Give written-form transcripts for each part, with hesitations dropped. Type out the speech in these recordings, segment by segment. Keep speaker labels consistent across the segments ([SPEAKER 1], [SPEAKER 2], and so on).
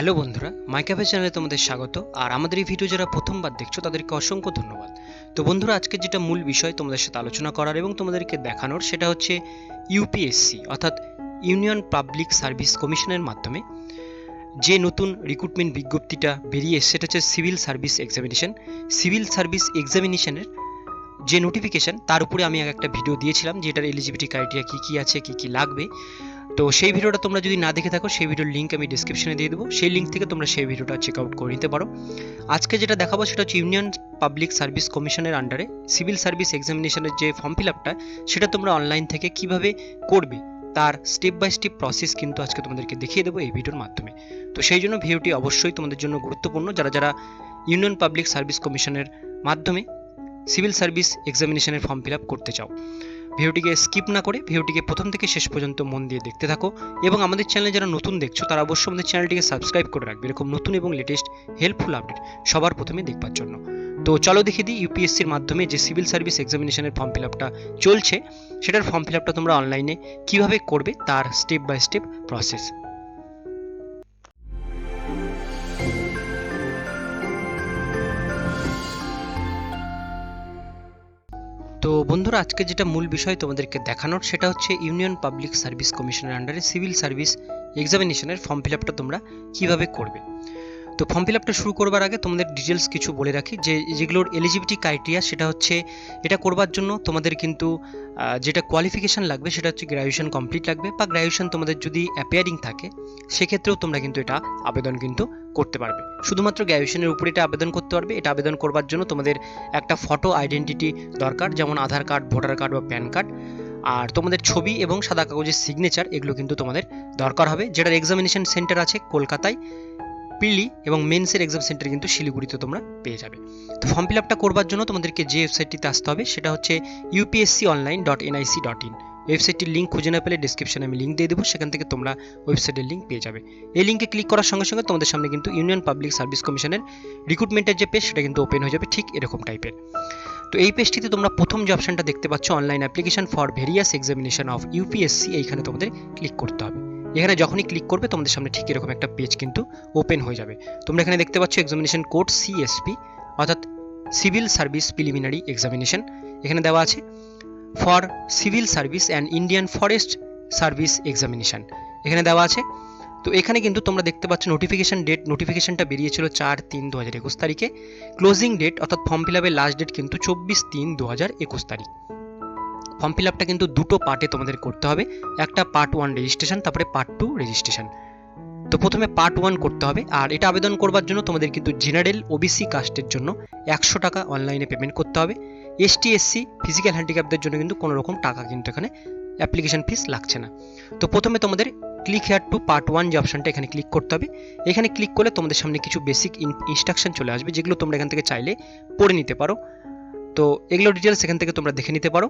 [SPEAKER 1] Hello বন্ধুরা, মাই cafe চ্যানেলে তোমাদের স্বাগত। আর আমাদের এই ভিডিও যারা প্রথমবার দেখছো তাদেরকে অসংখ্য ধন্যবাদ। তো বন্ধুরা, আজকে যেটা মূল বিষয় তোমাদের সাথে আলোচনা করার এবং তোমাদেরকে দেখানোর সেটা হচ্ছে ইউপিএসসি অর্থাৎ ইউনিয়ন পাবলিক সার্ভিস কমিশনের মাধ্যমে যে নতুন রিক্রুটমেন্ট বিজ্ঞপ্তিটা বেরিয়ে এসেছে সেটা হচ্ছে civil service examination. Civil service এক্সামিনেশনের যে নোটিফিকেশন তার উপরে আমি একটা ভিডিও দিয়েছিলাম যে এটার এলিজিবিলিটি ক্রাইটেরিয়া কী কী আছে, কী কী লাগবে। তো সেই ভিডিওটা তোমরা যদি না দেখে থাকো সেই ভিডিওর লিঙ্ক আমি ডিসক্রিপশনে দিয়ে দেবো, সেই লিঙ্ক থেকে তোমরা সেই ভিডিওটা চেক আউট করে নিতে পারো। আজকে যেটা দেখাবো সেটা হচ্ছে ইউনিয়ন পাবলিক সার্ভিস কমিশনের আন্ডারে সিভিল সার্ভিস এক্সামিনেশনের যে ফর্ম ফিল আপটা সেটা তোমরা অনলাইন থেকে কিভাবে করবে তার স্টেপ বাই স্টেপ প্রসেস কিন্তু আজকে তোমাদেরকে দেখিয়ে দেবো এই ভিডিওর মাধ্যমে। তো সেই জন্য ভিডিওটি অবশ্যই তোমাদের জন্য গুরুত্বপূর্ণ, যারা যারা ইউনিয়ন পাবলিক সার্ভিস কমিশনের মাধ্যমে সিভিল সার্ভিস এক্সামিনেশনের ফর্ম ফিল আপ করতে চাও। ভিডিওটিকে স্কিপ না করে ভিডিওটিকে প্রথম থেকে শেষ পর্যন্ত মন দিয়ে দেখতে থাকো, এবং আমাদের চ্যানেলে যারা নতুন দেখছো তারা অবশ্যই আমাদের চ্যানেলটিকে সাবস্ক্রাইব করে রাখবে এরকম নতুন এবং লেটেস্ট হেল্পফুল আপডেট সবার প্রথমে দেখবার জন্য। তো চলো দেখিয়ে দিই ইউপিএসসির মাধ্যমে যে সিভিল সার্ভিস এক্সামিনেশনের ফর্ম ফিল আপটা চলছে সেটার ফর্ম ফিল আপটা তোমরা অনলাইনে কিভাবে করবে তার স্টেপ বাই স্টেপ প্রসেস। তো বন্ধুরা, আজকে যেটা মূল বিষয় তোমাদেরকে দেখানোর সেটা হচ্ছে ইউনিয়ন পাবলিক সার্ভিস কমিশনের আন্ডারে সিভিল সার্ভিস এক্সামিনেশনের ফর্ম ফিল আপটা তোমরা কিভাবে করবে। তো ফর্ম ফিল আপটা শুরু করবার আগে তোমাদের ডিটেলস কিছু বলে রাখি যে যেগুলোর এলিজিবিলিটি ক্রাইটেরিয়া সেটা হচ্ছে এটা করবার জন্য তোমাদের কিন্তু যেটা কোয়ালিফিকেশান লাগবে সেটা হচ্ছে গ্র্যাজুয়েশন কমপ্লিট লাগবে, বা গ্র্যাজুয়েশন তোমাদের যদি অ্যাপিয়ারিং থাকে সেক্ষেত্রেও তোমরা কিন্তু এটা আবেদন কিন্তু করতে পারবে। শুধুমাত্র গ্র্যাজুয়েশনের উপরে এটা আবেদন করতে পারবে। এটা আবেদন করবার জন্য তোমাদের একটা ফটো আইডেন্টিটি দরকার, যেমন আধার কার্ড, ভোটার কার্ড বা প্যান কার্ড, আর তোমাদের ছবি এবং সাদা কাগজের সিগনেচার, এগুলো কিন্তু তোমাদের দরকার হবে। যেটার এক্সামিনেশন সেন্টার আছে কলকাতায়, প্রিলি এবং মেন্সের এক্সাম সেন্টার কিন্তু শিলিগুড়িতে তোমরা পেয়ে যাবে। তো ফর্ম ফিল আপটা করবার জন্য তোমাদেরকে যে ওয়েবসাইটটিতে আসতে হবে সেটা হচ্ছে upsconline.nic.in। ওয়েবসাইটটির লিঙ্ক খুঁজে না পেলে ডিসক্রিপশনে আমি লিঙ্ক দিয়ে দেবো, সেখান থেকে তোমরা ওয়েবসাইটের লিঙ্ক পেয়ে যাবে। এই লিঙ্কে ক্লিক করার সঙ্গে সঙ্গে তোমাদের সামনে কিন্তু ইউনিয়ন পাবলিক সার্ভিস কমিশনের রিক্রুটমেন্টের যে পেজ সেটা কিন্তু ওপেন হয়ে যাবে, ঠিক এরকম টাইপের। তো এই পেজটিতে তোমরা প্রথম যে অপশনটা দেখতে পাচ্ছ online application for various examination of UPSC, এইখানে তোমাদের ক্লিক করতে হবে। এখানে যখনই ক্লিক করবে তোমাদের সামনে ঠিক এরকম একটা পেজ কিন্তু ওপেন হয়ে যাবে। তোমরা এখানে দেখতে পাচ্ছ এক্সামিনেশন কোড সিএসপি অর্থাৎ সিভিল সার্ভিস প্রিলিমিনারি এক্সামিনেশন, এখানে দেওয়া আছে for civil service and Indian forest service examination, এখানে দেওয়া আছে। তো এখানে কিন্তু তোমরা দেখতে পাচ্ছ নোটিফিকেশন ডেট, নোটিফিকেশনটা বেরিয়েছিল 4/3/2021 তারিখে। ক্লোজিং ডেট অর্থাৎ ফর্ম ফিল আপের লাস্ট ডেট কিন্তু 24/3/2021 তারিখ। ফর্ম ফিল আপটা কিন্তু দুটো পার্টে তোমাদের করতে হবে, একটা পার্ট 1 রেজিস্ট্রেশন, তারপরে পার্ট 2 রেজিস্ট্রেশন। তো প্রথমে পার্ট 1 করতে হবে, আর এটা আবেদন করবার জন্য তোমাদের কিন্তু জেনারেল ওবিসি কাস্টের জন্য 100 টাকা অনলাইনে পেমেন্ট করতে হবে। এসটি এসসি ফিজিক্যাল হ্যান্ডিক্যাপদের জন্য কিন্তু কোনো রকম টাকা কিন্তু এখানে অ্যাপ্লিকেশন ফিস লাগছে না। তো প্রথমে তোমাদের ক্লিক হেয়ার টু পার্ট 1 যে অপশনটা এখানে ক্লিক করতে হবে। এখানে ক্লিক করলে তোমাদের সামনে কিছু বেসিক ইনস্ট্রাকশন চলে আসবে, যেগুলো তোমরা এখান থেকে চাইলে পড়ে নিতে পারো। তো এগুলো ডিটেলস এখান থেকে তোমরা দেখে নিতে পারো।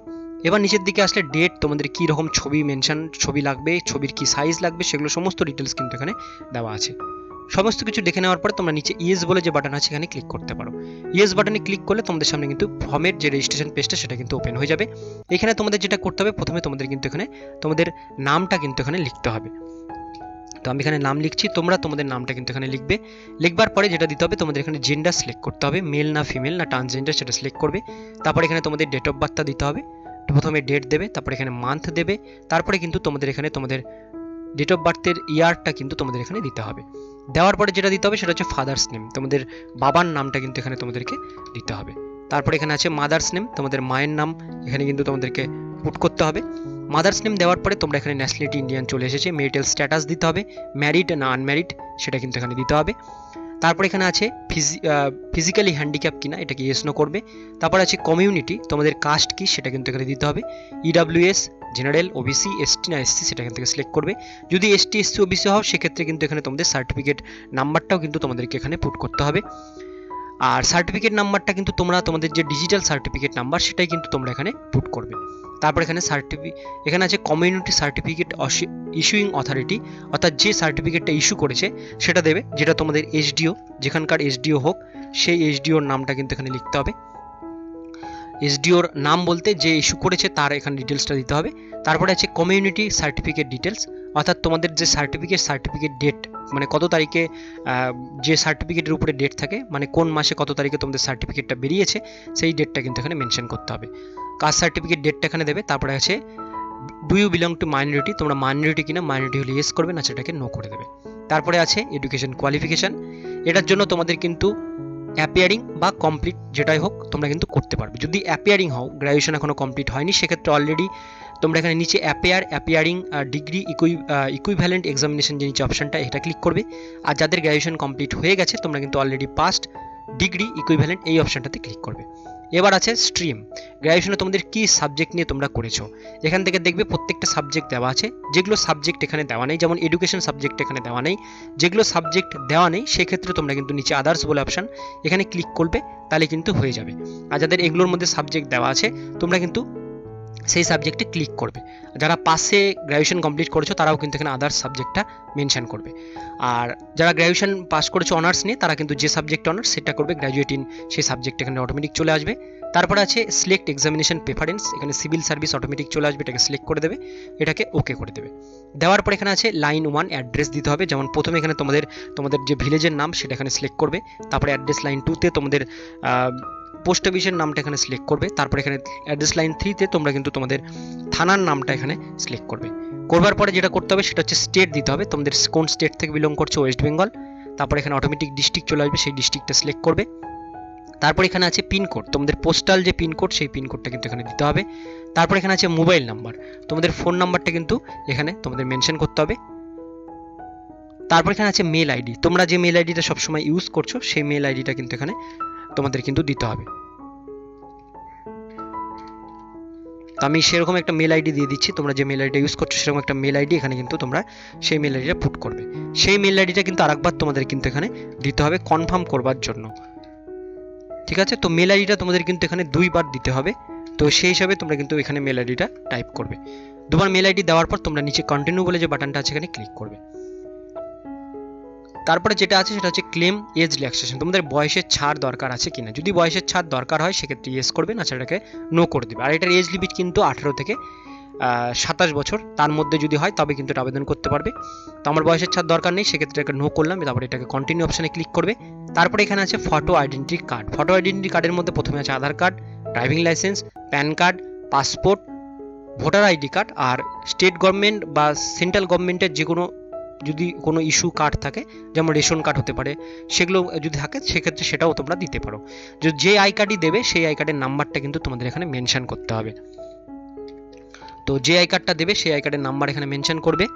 [SPEAKER 1] এবার নিচের দিকে আসলে ডেট, তোমাদের কী রকম ছবি লাগবে, ছবির কি সাইজ লাগবে, সেগুলো সমস্ত ডিটেলস কিন্তু এখানে দেওয়া আছে। সমস্ত কিছু দেখে নেওয়ার পরে তোমরা নিচে ইয়েস বলে যে বাটন আছে এখানে ক্লিক করতে পারো। ইয়েস বাটনে ক্লিক করলে তোমাদের সামনে কিন্তু ফর্মের যে রেজিস্ট্রেশন পেজটা সেটা কিন্তু ওপেন হয়ে যাবে। এখানে তোমাদের যেটা করতে হবে, প্রথমে তোমাদের কিন্তু এখানে তোমাদের নামটা কিন্তু এখানে লিখতে হবে। তো আমি এখানে নাম লিখছি, তোমরা তোমাদের নামটা কিন্তু এখানে লিখবে। লিখবার পরে যেটা দিতে হবে, তোমাদের এখানে জেন্ডার সিলেক্ট করতে হবে, মেল না ফিমেল না ট্রান্সজেন্ডার সেটা সিলেক্ট করবে। তারপরে এখানে তোমাদের ডেট অফ বার্থটা দিতে হবে, প্রথমে ডেট দেবে, তারপরে এখানে মান্থ দেবে, তারপরে কিন্তু তোমাদের এখানে তোমাদের ডেট অফ বার্থের ইয়ারটা কিন্তু তোমাদের এখানে দিতে হবে। দেওয়ার পরে যেটা দিতে হবে সেটা হচ্ছে ফাদার্স নেম, তোমাদের বাবার নামটা কিন্তু এখানে তোমাদেরকে দিতে হবে। তারপরে এখানে আছে মাদার্স নেম, তোমাদের মায়ের নাম এখানে কিন্তু তোমাদেরকে পুট করতে হবে। মাদার্স নেম দেওয়ার পরে তোমরা এখানে ন্যাশনালিটি ইন্ডিয়ান চলে এসেছে, মেরিটাল স্ট্যাটাস দিতে হবে, ম্যারিড না আনম্যারিড সেটা কিন্তু এখানে দিতে হবে। তারপর এখানে আছে ফিজিক্যালি হ্যান্ডিক্যাপ কিনা, এটাকে ইয়েস নো করবে। তারপর আছে কমিউনিটি, তোমাদের কাস্ট কি সেটা কিন্তু এখানে দিতে হবে, ইডাব্লিউএস, জেনারেল, ওবিসি, এসটি না এসসি সেটা এখান থেকে সিলেক্ট করবে। যদি এসটি এসসি ওবিসি হও সেক্ষেত্রে কিন্তু এখানে তোমাদের সার্টিফিকেট নাম্বারটাও কিন্তু তোমাদেরকে এখানে পুট করতে হবে। আর সার্টিফিকেট নাম্বারটা কিন্তু তোমরা তোমাদের যে ডিজিটাল সার্টিফিকেট নাম্বার সেটাই কিন্তু তোমরা এখানে পুট করবে। তারপর এখানে এখানে আছে কমিউনিটি সার্টিফিকেট ইস্যুইং অথরিটি, অর্থাৎ যে সার্টিফিকেটটা ইস্যু করেছে সেটা দেবে, যেটা তোমাদের এসডিও, যেখানকার এসডিও হোক সেই এসডিওর নামটা কিন্তু এখানে লিখতে হবে। এসডিওর নাম বলতে যে ইস্যু করেছে তার এখানে ডিটেলসটা দিতে হবে। তারপরে আছে কমিউনিটি সার্টিফিকেট ডিটেলস, অর্থাৎ তোমাদের যে সার্টিফিকেট ডেট, মানে কত তারিখে যে সার্টিফিকেটের উপরে ডেট থাকে, মানে কোন মাসে কত তারিখে তোমাদের সার্টিফিকেটটা বেরিয়েছে সেই ডেটটা কিন্তু এখানে মেনশন করতে হবে। কাস্ট সার্টিফিকেট ডেটটা এখানে দেবে। তারপরে আছে do you belong to minority, তোমরা মাইনরিটি কিনা, মাইনরিটি হলে ইয়েস করবে, না সেটাকে নো করে দেবে। তারপরে আছে এডুকেশন কোয়ালিফিকেশন, এটার জন্য তোমাদের কিন্তু অ্যাপিয়ারিং বা কমপ্লিট যেটাই হোক তোমরা কিন্তু করতে পারবে। যদি অ্যাপিয়ারিং হও, গ্র্যাজুয়েশন এখনো কমপ্লিট হয়নি, সেক্ষেত্রে অলরেডি তোমরা এখানে নিচে অ্যাপিয়ারিং ডিগ্রি ইকুইভ্যালেন্ট এক্সামিনেশন যে নিচে অপশনটা, এটা ক্লিক করবে। আর যাদের গ্র্যাজুয়েশন কমপ্লিট হয়ে গেছে তোমরা কিন্তু অলরেডি পাস্ট ডিগ্রি ইকুইভ্যালেন্ট এই অপশনটাতে ক্লিক করবে। এবার আছে স্ট্রিম, গ্র্যাজুয়েশনে তোমাদের কি সাবজেক্ট নিয়ে তোমরা করেছো, এখান থেকে দেখবে প্রত্যেকটা সাবজেক্ট দেওয়া আছে। যেগুলো সাবজেক্ট এখানে দেওয়া নেই, যেমন এডুকেশন সাবজেক্ট এখানে দেওয়া নেই, যেগুলো সাবজেক্ট দেওয়া নেই সেক্ষেত্রে তোমরা কিন্তু নিচে আদার্স বলে অপশন এখানে ক্লিক করবে, তাহলে কিন্তু হয়ে যাবে। আর যাদের এগুলোর মধ্যে সাবজেক্ট দেওয়া আছে তোমরা কিন্তু সেই সাবজেক্টে ক্লিক করবে। যারা পাশে গ্র্যাজুয়েশন কমপ্লিট করেছো তারাও কিন্তু এখানে আদার্স সাবজেক্টটা মেনশন করবে। আর যারা গ্র্যাজুয়েশন পাস করেছো অনার্স নিয়ে তারা কিন্তু যে সাবজেক্ট অনার্স সেটা করবে, গ্র্যাজুয়েট ইন সেই সাবজেক্ট এখানে অটোমেটিক চলে আসবে। তারপরে আছে সিলেক্ট এক্সামিনেশন প্রেফারেন্স, এখানে সিভিল সার্ভিস অটোমেটিক চলে আসবে, এটাকে সিলেক্ট করে দেবে, এটাকে ওকে করে দেবে। দেওয়ার পর এখানে আছে লাইন 1 অ্যাড্রেস দিতে হবে। যেমন প্রথমে এখানে তোমাদের যে ভিলেজের নাম সেটা এখানে সিলেক্ট করবে, তারপরে অ্যাড্রেস লাইন 2তে তোমাদের পোস্ট অফিসের নামটা এখানে সিলেক্ট করবে, তারপরে এখানে অ্যাড্রেস লাইন 3তে তোমরা কিন্তু তোমাদের থানার নামটা এখানে সিলেক্ট করবে। করবার পরে যেটা করতে হবে সেটা হচ্ছে স্টেট দিতে হবে, তোমাদের কোন স্টেট থেকে বিলং করছো, ওয়েস্ট বেঙ্গল। তারপরে এখানে অটোমেটিক ডিস্ট্রিক্ট চলে আসবে, সেই ডিস্ট্রিক্টটা সিলেক্ট করবে। তারপর এখানে আছে পিনকোড, তোমাদের পোস্টাল যে পিনকোড সেই পিনকোডটা কিন্তু এখানে দিতে হবে। তারপর এখানে আছে মোবাইল নাম্বার, তোমাদের ফোন নাম্বারটা কিন্তু এখানে তোমাদের মেনশন করতে হবে। তারপর এখানে আছে মেল আইডি, তোমরা যে মেল আইডিটা সবসময় ইউজ করছো সেই মেল আইডিটা কিন্তু এখানে তোমাদের কিন্তু দিতে হবে। তো আমি সেরকম একটা মেল আইডি দিয়ে দিচ্ছি, তোমরা যে মেল আইডিটা ইউজ করছো সেরকম একটা মেল আইডি এখানে কিন্তু তোমরা সেই মেল আইডিটা পুট করবে। সেই মেল আইডিটা কিন্তু আরেকবার তোমাদের কিন্তু এখানে দিতে হবে কনফার্ম করবার জন্য, ঠিক আছে? তো মেল আইডিটা তোমাদের কিন্তু এখানে 2বার দিতে হবে, তো সেই হিসাবে তোমরা কিন্তু এখানে মেল আইডিটা টাইপ করবে। 2বার মেল আইডি দেওয়ার পর তোমরা নিচে কন্টিনিউ বলে যে বাটনটা আছে এখানে ক্লিক করবে। তারপরে যেটা আছে সেটা হচ্ছে ক্লেম এজ রিল্যাক্সেশন, তোমাদের বয়সের ছাড় দরকার আছে কিনা। যদি বয়সের ছাড় দরকার হয় সেক্ষেত্রে ইয়েস করবে, না সেটাকে নো করে দেবে। আর এটার এজ লিমিট কিন্তু 18 থেকে 27 বছর, তার মধ্যে যদি হয় তবে কিন্তু এটা আবেদন করতে পারবে। তো আমার বয়সের ছাড় দরকার নেই, সেক্ষেত্রে এটাকে নো করলাম। তারপরে এটাকে কন্টিনিউ অপশানে ক্লিক করবে। তারপরে এখানে আছে photo identity card, photo identity কার্ডের মধ্যে প্রথমে আছে Aadhaar card, driving licence, PAN card, passport, voter ID card, আর স্টেট গভর্নমেন্ট বা সেন্ট্রাল গভর্নমেন্টের যে কোনো যদি কোনো ইস্যু কার্ড থাকে, যেমন রেশন কার্ড হতে পারে, সেগুলো যদি থাকে সেক্ষেত্রে সেটাও তোমরা দিতে পারো। যে আই কার্ডই দেবে সেই আই কার্ডের নাম্বারটা কিন্তু তোমাদের এখানে মেনশন করতে হবে। তো যে আই কার্ডটা দেবে সেই আই কার্ডের নাম্বার এখানে মেনশন করবে।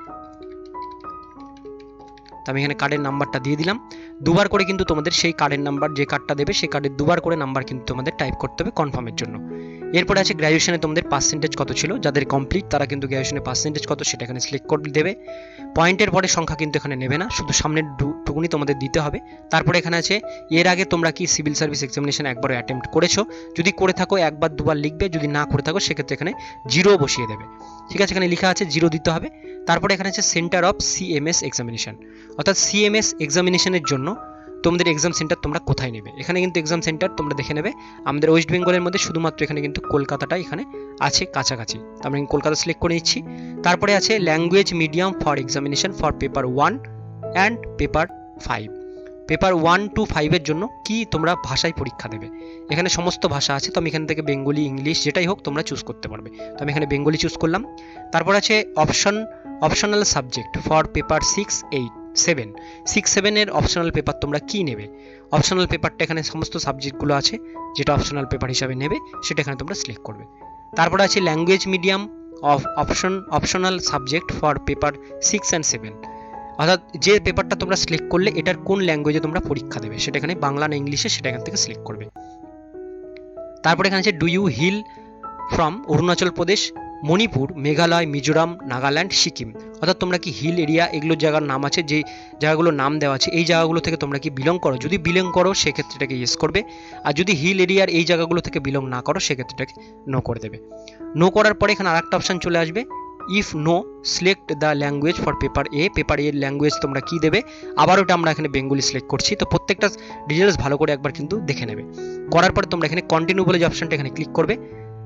[SPEAKER 1] তো আমি এখানে কার্ডের নাম্বারটা দিয়ে দিলাম। 2বার করে কিন্তু তোমাদের সেই কার্ডের নাম্বার, যে কার্ডটা দেবে সেই কার্ডের 2বার করে নাম্বার কিন্তু তোমাদের টাইপ করতে হবে কনফার্মের জন্য। এরপরে আছে গ্র্যাজুয়েশনে তোমাদের পার্সেন্টেজ কত ছিল, যাদের কমপ্লিট তারা কিন্তু গ্র্যাজুয়েশনে পার্সেন্টেজ কত সেটা এখানে সিলেক্ট করে দেবে। পয়েন্টের পরে সংখ্যা কিন্তু এখানে নেবে না, শুধু সামনের টুকুনি তোমাদের দিতে হবে। তারপরে এখানে আছে এর আগে তোমরা কি সিভিল সার্ভিস এক্সামিনেশন একবার অ্যাটেম্প্ট করেছো, যদি করে থাকো 1বার 2বার লিখবে, যদি না করে থাকো সেক্ষেত্রে এখানে 0 বসিয়ে দেবে, ঠিক আছে? এখানে লেখা আছে 0 দিতে হবে। তারপরে এখানে আছে সেন্টার অফ সিএমএস এক্সামিনেশন, অর্থাৎ সিএমএস এক্সামিনেশনের জন্য তোমাদের এক্সাম সেন্টার তোমরা কোথায় নেবে। এখানে কিন্তু এক্সাম সেন্টার তোমরা দেখে নেবে, আমাদের ওয়েস্ট বেঙ্গলের মধ্যে শুধুমাত্র এখানে কিন্তু কলকাতাটা এখানে আছে কাছাকাছি, তো আমরা কলকাতা সিলেক্ট করে নিচ্ছি। তারপরে আছে language medium for examination for paper 1 and paper 5, paper 1 to 5 এর জন্য কি তোমরা ভাষায় পরীক্ষা দেবে। এখানে সমস্ত ভাষা আছে, তো আমি এখান থেকে বেঙ্গলি, ইংলিশ যেটাই হোক তোমরা চুজ করতে পারবে। তো আমি এখানে বেঙ্গলি চুজ করলাম। তারপর আছে অপশনাল সাবজেক্ট ফর পেপার 6, 8, 7, 6, 7 এর অপশনাল পেপার তোমরা কি নেবে। অপশনাল পেপারটা এখানে সমস্ত সাবজেক্টগুলো আছে, যেটা অপশনাল পেপার হিসাবে নেবে সেটা এখানে তোমরা সিলেক্ট করবে। তারপরে আছে language medium of optional subject for paper 6 and 7, অর্থাৎ যে পেপারটা তোমরা সিলেক্ট করলে এটার কোন ল্যাঙ্গুয়েজে তোমরা পরীক্ষা দেবে, সেটা এখানে বাংলা না ইংলিশে সেটা এখান থেকে সিলেক্ট করবে। তারপরে এখানে আছে do you hail from Arunachal Pradesh, Manipur, Meghalaya, Mizoram, Nagaland, Sikkim, অর্থাৎ তোমরা কি হিল এরিয়া, এগুলো জায়গার নাম আছে, যে জায়গাগুলোর নাম দেওয়া আছে এই জায়গাগুলো থেকে তোমরা কি বিলং করো, যদি বিলং করো সেক্ষেত্রে এটাকে ইয়েস করবে। আর যদি হিল এরিয়ার এই জায়গাগুলো থেকে বিলং না করো সেক্ষেত্রে এটাকে নো করে দেবে। নো করার পরে এখানে আরেকটা অপশান চলে আসবে, if no select the language for paper A, paper এর ল্যাঙ্গুয়েজ তোমরা কি দেবে। আবার ওটা আমরা এখানে বেঙ্গলি সিলেক্ট করছি, তো প্রত্যেকটা ডিটেলস ভালো করে একবার কিন্তু দেখে নেবে। করার পরে তোমরা এখানে কন্টিনিউ বলে যে অপশানটা এখানে ক্লিক করবে।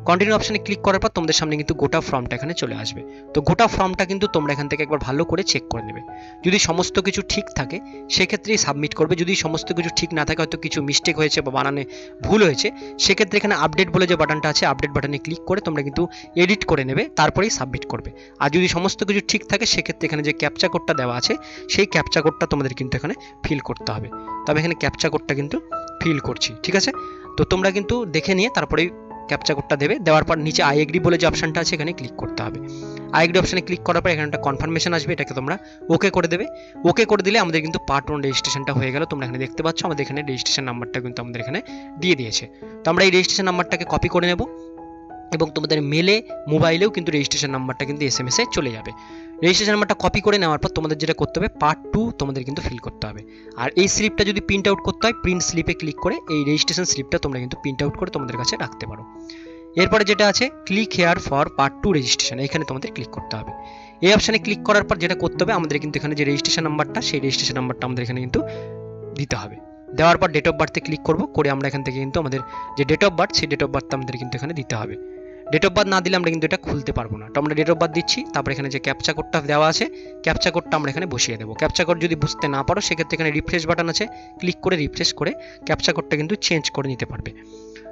[SPEAKER 1] কন্টিনিউ অপশানে ক্লিক করার পর তোমাদের সামনে কিন্তু গোটা ফর্মটা এখানে চলে আসবে। তো গোটা ফর্মটা কিন্তু তোমরা এখান থেকে একবার ভালো করে চেক করে নেবে। যদি সমস্ত কিছু ঠিক থাকে সেক্ষেত্রেই সাবমিট করবে। যদি সমস্ত কিছু ঠিক না থাকে, হয়তো কিছু মিস্টেক হয়েছে বা বানানে ভুল হয়েছে, সেক্ষেত্রে এখানে আপডেট বলে যে বাটনটা আছে, আপডেট বাটনে ক্লিক করে তোমরা কিন্তু এডিট করে নেবে, তারপরেই সাবমিট করবে। আর যদি সমস্ত কিছু ঠিক থাকে সেক্ষেত্রে এখানে যে ক্যাপচা কোডটা দেওয়া আছে সেই ক্যাপচা কোডটা তোমাদের কিন্তু এখানে ফিল করতে হবে। তবে এখানে ক্যাপচা কোডটা কিন্তু ফিল করছি, ঠিক আছে? তো তোমরা কিন্তু দেখে নিয়ে তারপরেই ক্যাপচা কোডটা দেবে। দেওয়ার পর নিচে আই এগ্রি বলে যে অপশনটা আছে এখানে ক্লিক করতে হবে। আই এগ্রি অপশনে ক্লিক করার পর এখানে একটা কনফার্মেশন আসবে, এটাকে তোমরা ওকে করে দেবে। ওকে করে দিলে আমাদের কিন্তু পার্ট 1 রেজিস্ট্রেশনটা হয়ে গেল। তোমরা এখানে দেখতে পাচ্ছ আমাদের এখানে রেজিস্ট্রেশন নাম্বারটা কিন্তু আমাদের এখানে দিয়ে দিয়েছে। তো আমরা এই রেজিস্ট্রেশন নাম্বারটাকে কপি করে নেব এবং তোমাদের মেলে মোবাইলেও কিন্তু রেজিস্ট্রেশন নাম্বারটা কিন্তু এসএমএসে চলে যাবে। রেজিস্ট্রেশন নাম্বারটা কপি করে নেওয়ার পর তোমাদের যেটা করতে হবে, পার্ট 2 তোমাদের কিন্তু ফিল করতে হবে। আর এই স্লিপটা যদি প্রিন্ট আউট করতে হয়, প্রিন্ট স্লিপে ক্লিক করে এই রেজিস্ট্রেশন স্লিপটা তোমরা কিন্তু প্রিন্ট আউট করে তোমাদের কাছে রাখতে পারো। এরপরে যেটা আছে click here for part 2 registration, এখানে তোমাদের ক্লিক করতে হবে। এই অপশানে ক্লিক করার পর যেটা করতে হবে, আমাদের কিন্তু এখানে যে রেজিস্ট্রেশন নাম্বারটা সেই রেজিস্ট্রেশন নাম্বারটা আমাদের এখানে কিন্তু দিতে হবে। দেওয়ার পর ডেট অফ বার্থে ক্লিক করব, করে আমরা এখান থেকে কিন্তু আমাদের যে ডেট অফ বার্থ সেই ডেট অফ বার্থটা আমাদের কিন্তু এখানে দিতে হবে। ডেট অফ বার্থ না দিলে আমরা কিন্তু এটা খুলতে পারবো না। তো আমরা ডেট অফ বার্থ দিচ্ছি, তারপর এখানে যে ক্যাপচা কোডটা দেওয়া আছে ক্যাপচা কোডটা আমরা এখানে বসিয়ে দেবো। ক্যাপচা কোড যদি বুঝতে না পারো সেক্ষেত্রে এখানে রিফ্রেশ বাটন আছে, ক্লিক করে রিফ্রেশ করে ক্যাপচা কোডটা কিন্তু চেঞ্জ করে নিতে পারবে।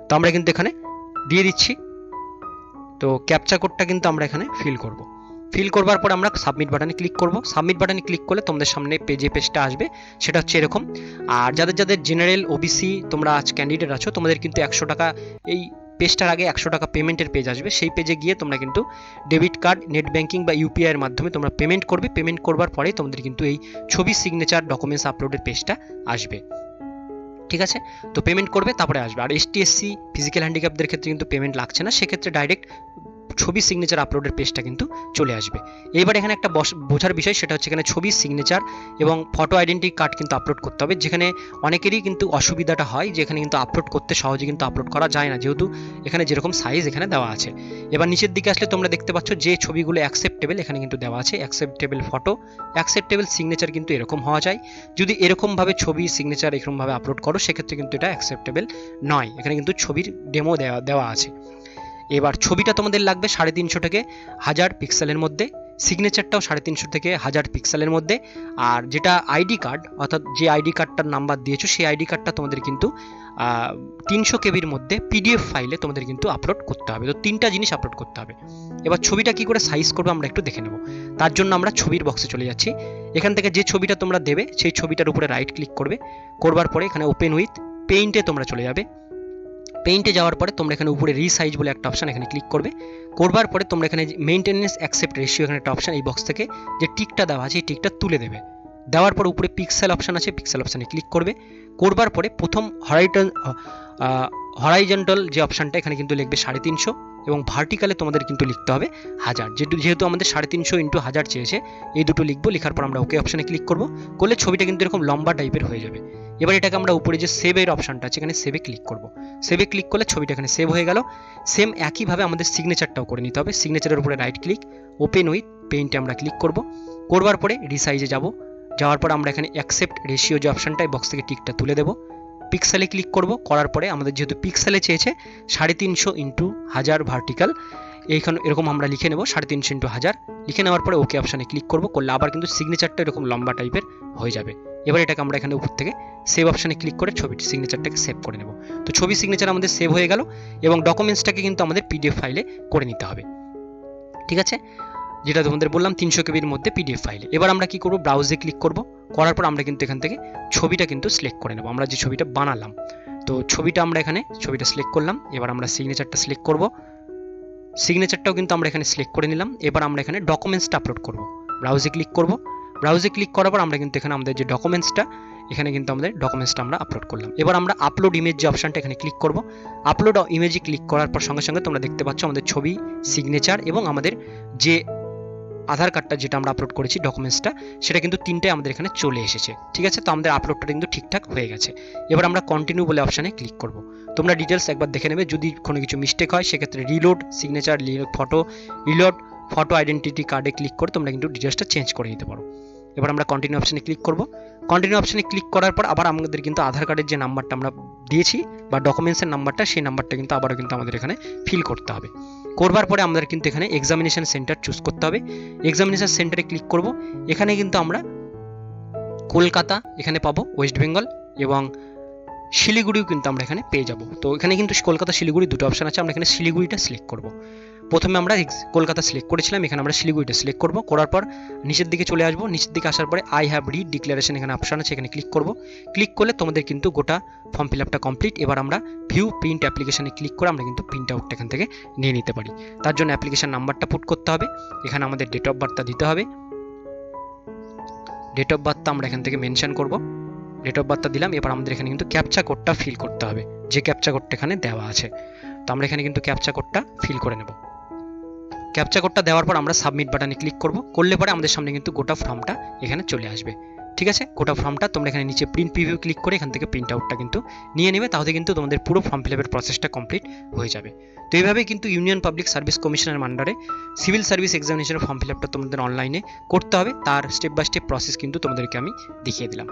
[SPEAKER 1] তো আমরা কিন্তু এখানে দিয়ে দিচ্ছি। তো ক্যাপচা কোডটা কিন্তু আমরা এখানে ফিল করব। ফিল করবার পর আমরা সাবমিট বাটনে ক্লিক করব। সাবমিট বাটনে ক্লিক করলে তোমাদের সামনে পেজটা আসবে, সেটা হচ্ছে এরকম। আর যাদের যাদের জেনারেল ওবিসি তোমরা আজ ক্যান্ডিডেট আছো, তোমাদের কিন্তু 100 টাকা এই পেজটার আগে 100 টাকা পেমেন্টের পেজ আসবে। সেই পেজে গিয়ে তোমরা কিন্তু ডেবিট কার্ড, নেট ব্যাঙ্কিং বা ইউপিআই এর মাধ্যমে তোমরা পেমেন্ট করবে। পেমেন্ট করবার পরে তোমাদের কিন্তু এই ছবি, সিগনেচার, ডকুমেন্টস আপলোডের পেজটা আসবে, ঠিক আছে? তো পেমেন্ট করবে তারপরে আসবে। আর এসটি, এসসি, ফিজিক্যাল হ্যান্ডিক্যাপদের ক্ষেত্রে কিন্তু পেমেন্ট লাগছে না, সেক্ষেত্রে ডাইরেক্ট ছবি, সিগনেচার আপলোডের পেজটা কিন্তু চলে আসবে। এবার এখানে একটা বোঝার বিষয়, সেটা হচ্ছে এখানে ছবি, সিগনেচার এবং ফটো আইডেন্টি কার্ড কিন্তু আপলোড করতে হবে। যেখানে অনেকেরই কিন্তু অসুবিধাটা হয় যে এখানে কিন্তু আপলোড করতে সহজে কিন্তু আপলোড করা যায় না, যেহেতু এখানে যেরকম সাইজ এখানে দেওয়া আছে। এবার নিচের দিকে আসলে তোমরা দেখতে পাচ্ছ যে ছবিগুলো অ্যাকসেপ্টেবল এখানে কিন্তু দেওয়া আছে। অ্যাকসেপ্টেবল ফটো, অ্যাকসেপ্টেবল সিগনেচার কিন্তু এরকম হওয়া যায়। যদি এরকমভাবে ছবি, সিগনেচার এরকমভাবে আপলোড করো সেক্ষেত্রে কিন্তু এটা অ্যাকসেপ্টেবল নয়। এখানে কিন্তু ছবির ডেমো দেওয়া আছে। এবার ছবিটা তোমাদের লাগবে 350 থেকে 1000 পিক্সেলের মধ্যে, সিগনেচারটাও 350 থেকে 1000 পিক্সেলের মধ্যে। আর যেটা আইডি কার্ড, অর্থাৎ যে আইডি কার্ডটার নাম্বার দিয়েছো সেই আইডি কার্ডটা তোমাদের কিন্তু 300 কেবির মধ্যে পিডিএফ ফাইলে তোমাদের কিন্তু আপলোড করতে হবে। তো 3টা জিনিস আপলোড করতে হবে। এবার ছবিটা কি করে সাইজ করবে আমরা একটু দেখে নেব। তার জন্য আমরা ছবির বক্সে চলে যাচ্ছি। এখান থেকে যে ছবিটা তোমরা দেবে সেই ছবিটার উপরে রাইট ক্লিক করবে, করবার পরে এখানে ওপেন উইথ পেইন্টে তোমরা চলে যাবে। পেইন্টে যাওয়ার পরে তোমরা এখানে উপরে রিসাইজ বলে একটা অপশন এখানে ক্লিক করবে। করবার পরে তোমরা এখানে মেইনটেনেন্স অ্যাকসেপ্ট রেশিও এখানে একটা অপশন, এই বক্স থেকে যে টিকটা দেওয়া আছে এই টিকটা তুলে দেবে। দেওয়ার পর উপরে পিক্সেল অপশন আছে, পিক্সেল অপশনে ক্লিক করবে। করবার পরে প্রথম হরাইজন্টাল যে অপশনটা এখানে কিন্তু লিখবে 350 এবং ভার্টিক্যালে তোমাদের কিন্তু লিখতে হবে 1000। যেহেতু আমাদের 350 × 1000 চেয়েছে, এই দুটো লিখবো। লেখার পর আমরা ওকে অপশনে ক্লিক করব, করলে ছবিটা কিন্তু এরকম লম্বা টাইপের হয়ে যাবে। এবার এটাকে আমরা উপরে যে সেভের অপশনটা আছে এখানে সেভে ক্লিক করব। সেভে ক্লিক করলে ছবিটা এখানে সেভ হয়ে গেল। সেম একইভাবে আমাদের সিগনেচারটাও করে নিতে হবে। সিগনেচারের উপরে রাইট ক্লিক, ওপেন উইথ পেইন্টে আমরা ক্লিক করব। করবার পরে রিসাইজে যাব। যাওয়ার পর আমরা এখানে অ্যাকসেপ্ট রেশিও যে অপশনটা এই বক্স থেকে টিকটা তুলে দেবো। পিক্সেলে ক্লিক করব, করার পরে আমাদের যেহেতু পিক্সেলে চেয়েছে 350 × 1000 ভার্টিক্যাল, এইখানে এরকম আমরা লিখে নেব 350 × 1000। লিখে নেওয়ার পরে ওকে অপশানে ক্লিক করব, করলে আবার কিন্তু সিগনেচারটা এরকম লম্বা টাইপের হয়ে যাবে। এবার এটাকে আমরা এখানে উপর থেকে সেভ অপশানে ক্লিক করে ছবিটি, সিগনেচারটাকে সেভ করে নেব। তো ছবি, সিগনেচার আমাদের সেভ হয়ে গেল এবং ডকুমেন্টসটাকে কিন্তু আমাদের পিডিএফ ফাইলে করে নিতে হবে, ঠিক আছে? যেটা তোমাদের বললাম 300 কেবির মধ্যে পিডিএফ ফাইলে। এবার আমরা কি করব, ব্রাউজে ক্লিক করব। করার পর আমরা কিন্তু এখান থেকে ছবিটা কিন্তু সিলেক্ট করে নেব, আমরা যে ছবিটা বানালাম। তো ছবিটা আমরা এখানে ছবিটা সিলেক্ট করলাম। এবার আমরা সিগনেচারটা সিলেক্ট করব। সিগনেচারটাও কিন্তু আমরা এখানে সিলেক্ট করে নিলাম। এবার আমরা এখানে ডকুমেন্টসটা আপলোড করব। ব্রাউজে ক্লিক করব। ব্রাউজে ক্লিক করার পর আমরা কিন্তু এখানে আমাদের যে ডকুমেন্টসটা এখানে কিন্তু আমাদের ডকুমেন্টসটা আমরা আপলোড করলাম। এবার আমরা আপলোড ইমেজ যে অপশনটা এখানে ক্লিক করব। আপলোড ইমেজে ক্লিক করার পর সঙ্গে সঙ্গে তোমরা দেখতে পাচ্ছ আমাদের ছবি, সিগনেচার এবং আমাদের যে আধার কার্ডটা যেটা আমরা আপলোড করেছি ডকুমেন্টসটা, সেটা কিন্তু 3টাই আমাদের এখানে চলে এসেছে, ঠিক আছে? তো আমাদের আপলোডটা কিন্তু ঠিকঠাক হয়ে গেছে। এবার আমরা কন্টিনিউ বলে অপশানে ক্লিক করব। তোমরা ডিটেলস একবার দেখে নেবে, যদি কোনো কিছু মিস্টেক হয় সেক্ষেত্রে reload signature, reload photo identity কার্ডে ক্লিক করে তোমরা কিন্তু ডিটেলসটা চেঞ্জ করে নিতে পারো। এবার আমরা কন্টিনিউ অপশানে ক্লিক করব। কন্টিনিউ অপশানে ক্লিক করার পর আবার আমাদের কিন্তু আধার কার্ডের যে নাম্বারটা আমরা দিয়েছি বা ডকুমেন্টসের নাম্বারটা, সেই নাম্বারটা কিন্তু আবারও কিন্তু আমাদের এখানে ফিল করতে হবে। করবার পরে আমাদের কিন্তু এখানে এক্সামিনেশন সেন্টার চুজ করতে হবে। এক্সামিনেশন সেন্টারে ক্লিক করব। এখানে কিন্তু আমরা কলকাতা এখানে পাবো, ওয়েস্ট বেঙ্গল এবং শিলিগুড়িও কিন্তু আমরা এখানে পেয়ে যাব। তো এখানে কিন্তু কলকাতা শিলিগুড়ি দুটো অপশন আছে, আমরা এখানে শিলিগুড়িটা সিলেক্ট করব। প্রথমে আমরা কলকাতা সিলেক্ট করেছিলাম, এখানে আমরা শিলিগুড়িটা সিলেক্ট করব। করার পর নিচের দিকে চলে আসবো। নিচের দিকে আসার পরে আই হ্যাভ রিড ডিক্লারেশন এখানে অপশন আছে, এখানে ক্লিক করব। ক্লিক করলে তোমাদের কিন্তু গোটা ফর্ম ফিল আপটা কমপ্লিট। এবার আমরা ভিউ প্রিন্ট অ্যাপ্লিকেশনে ক্লিক করে আমরা কিন্তু প্রিন্ট আউটটা এখান থেকে নিয়ে নিতে পারি। তার জন্য অ্যাপ্লিকেশন নাম্বারটা পুট করতে হবে, এখানে আমাদের ডেট অফ বার্থটা দিতে হবে। ডেট অফ বার্থটা আমরা এখান থেকে মেনশন করব। ডেট অফ বার্থটা দিলাম। এবার আমাদের এখানে কিন্তু ক্যাপচা কোডটা ফিল করতে হবে, যে ক্যাপচা কোডটা এখানে দেওয়া আছে। তো আমরা এখানে কিন্তু ক্যাপচা কোডটা ফিল করে নেব। ক্যাপচা কোডটা দেওয়ার পর আমরা সাবমিট বাটনে ক্লিক করব। করলে পরে আমাদের সামনে কিন্তু গোটা ফর্মটা এখানে চলে আসবে। ঠিক আছে, গোটা ফর্মটা তোমরা এখানে নিচে প্রিন্ট প্রিভিউ ক্লিক করে এখান থেকে প্রিন্ট আউটটা কিন্তু নিয়ে নেবে, তাহলে কিন্তু তোমাদের পুরো ফর্ম ফিল আপের প্রসেসটা কমপ্লিট হয়ে যাবে। তো এইভাবেই কিন্তু ইউনিয়ন পাবলিক সার্ভিস কমিশনের আন্ডারে সিভিল সার্ভিস এক্সামিনেশনের ফর্ম ফিল আপটা তোমাদের অনলাইনে করতে হবে, তার স্টেপ বাই স্টেপ প্রসেস কিন্তু তোমাদেরকে আমি দেখিয়ে দিলাম।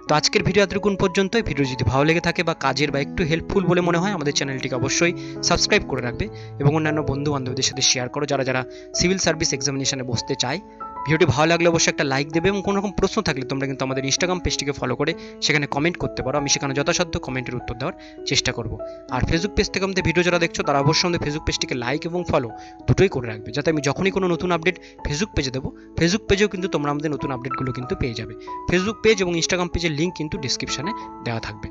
[SPEAKER 1] তো আজকের ভিডিও এতটুকুন পর্যন্ত। ভিডিও যদি ভালো লেগে থাকে বা কাজের বা একটু হেল্পফুল বলে মনে হয়, আমাদের চ্যানেলটিকে অবশ্যই সাবস্ক্রাইব করে রাখবে এবং অন্যান্য বন্ধু বান্ধবদের সাথে শেয়ার করো যারা যারা সিভিল সার্ভিস এক্সামিনেশনে বসতে চায়। ভিডিওটি ভালো লাগলে অবশ্যই একটা লাইক দেবে এবং কোনো রকম প্রশ্ন থাকলে তোমরা কিন্তু আমাদের ইনস্টাগ্রাম পেজটিকে ফলো করে সেখানে কমেন্ট করতে পারো, আমি সেখানে যথাসাধ্য কমেন্টের উত্তর দেওয়ার চেষ্টা করব। আর ফেসবুক পেজ থেকে আমাদের ভিডিও যারা দেখছো তারা অবশ্যই আমাদের ফেসবুক পেজটিকে লাইক এবং ফলো দুটোই করে রাখবে, যাতে আমি যখনই কোনো নতুন আপডেট ফেসবুক পেজে দেবো, ফেসবুক পেজেও কিন্তু তোমরা আমাদের নতুন আপডেটগুলো কিন্তু পেয়ে যাবে। ফেসবুক পেজ এবং ইনস্টাগ্রাম পেজের লিঙ্ক কিন্তু ডিসক্রিপশনে দেওয়া থাকবে।